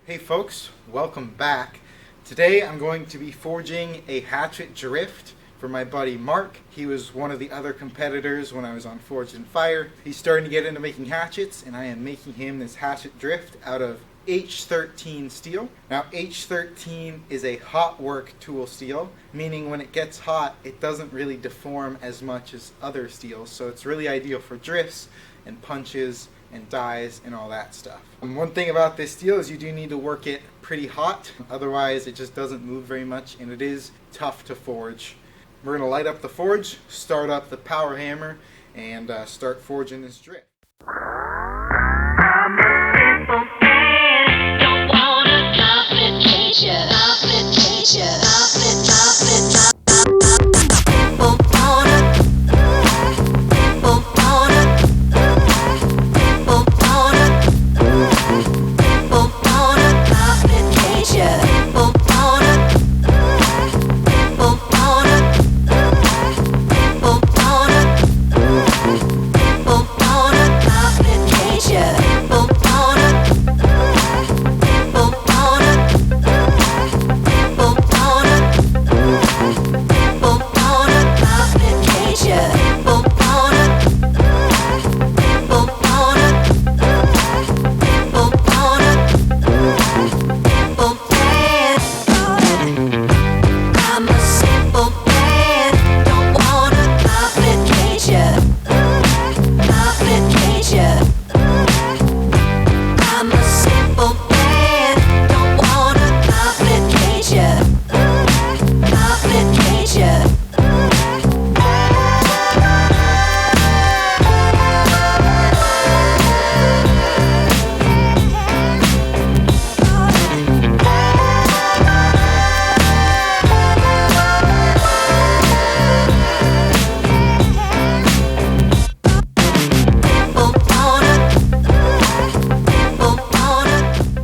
Hey folks, welcome back. Today I'm going to be forging a hatchet drift for my buddy Mark. He was one of the other competitors when I was on Forged and Fire. He's starting to get into making hatchets, and I am making him this hatchet drift out of H13 steel. Now H13 is a hot work tool steel, meaning when it gets hot it doesn't really deform as much as other steels, so it's really ideal for drifts and punches and dies and all that stuff. And one thing about this steel is you do need to work it pretty hot, otherwise it just doesn't move very much and it is tough to forge. We're going to light up the forge, start up the power hammer, and start forging this drift.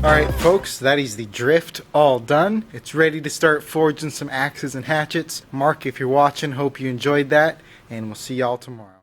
Alright folks, that is the drift all done. It's ready to start forging some axes and hatchets. Mark, if you're watching, hope you enjoyed that, and we'll see y'all tomorrow.